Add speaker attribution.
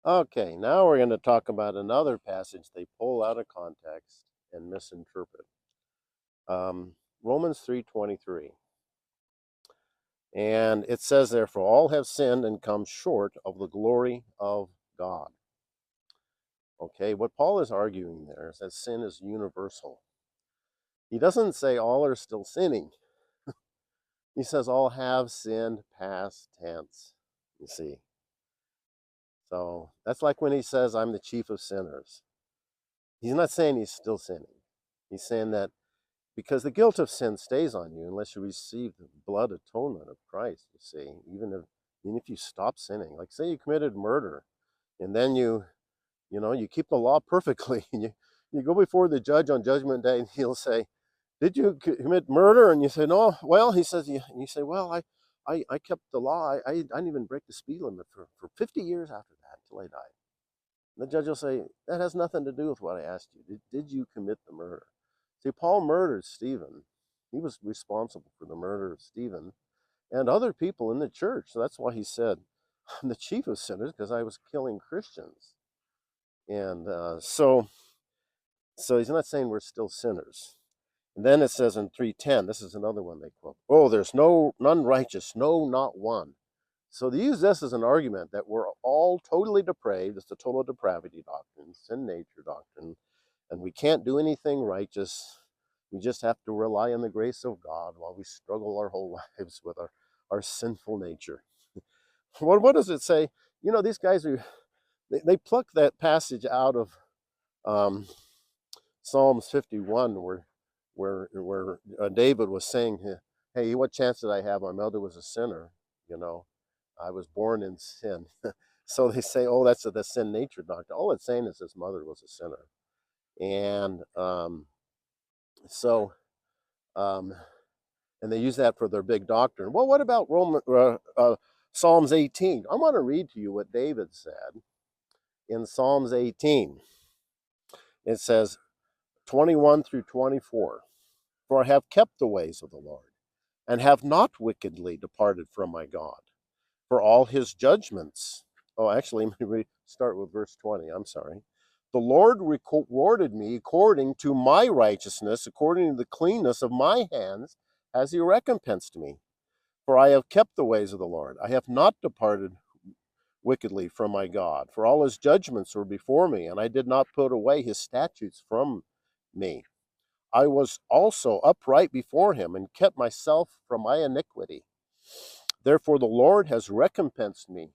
Speaker 1: Okay, now we're going to talk about another passage they pull out of context and misinterpret. Romans 3:23. And it says, therefore, all have sinned and come short of the glory of God. Okay, what Paul is arguing there is that sin is universal. He doesn't say all are still sinning. He says all have sinned, past tense, you see. So that's like when he says, I'm the chief of sinners. He's not saying he's still sinning. He's saying that because the guilt of sin stays on you unless you receive the blood atonement of Christ, you see, even if you stop sinning. Like say you committed murder and then you keep the law perfectly and you go before the judge on judgment day and he'll say, did you commit murder? And you say, no. Well, he says, you say, well, I kept the law. I didn't even break the speed limit for 50 years after that until I died. And the judge will say, that has nothing to do with what I asked you. Did you commit the murder? See, Paul murdered Stephen. He was responsible for the murder of Stephen and other people in the church. So that's why he said, I'm the chief of sinners because I was killing Christians. And so he's not saying we're still sinners. And then it says in 3:10, this is another one they quote, oh, there's none righteous, no, not one. So they use this as an argument that we're all totally depraved. It's the total depravity doctrine, sin nature doctrine, and we can't do anything righteous. We just have to rely on the grace of God while we struggle our whole lives with our sinful nature. What does it say? These guys they pluck that passage out of Psalms 51 where David was saying, hey, what chance did I have? My mother was a sinner, I was born in sin. So they say, oh, that's the sin nature doctrine. All it's saying is his mother was a sinner. And and they use that for their big doctrine. Well, what about Psalms 18? I want to read to you what David said in Psalms 18. It says 21 through 24. For I have kept the ways of the Lord, and have not wickedly departed from my God. For all his judgments. Oh, actually, let me start with verse 20. I'm sorry. The Lord rewarded me according to my righteousness, according to the cleanness of my hands, has he recompensed me. For I have kept the ways of the Lord. I have not departed wickedly from my God. For all his judgments were before me, and I did not put away his statutes from me. I was also upright before him, and kept myself from my iniquity. Therefore the Lord has recompensed me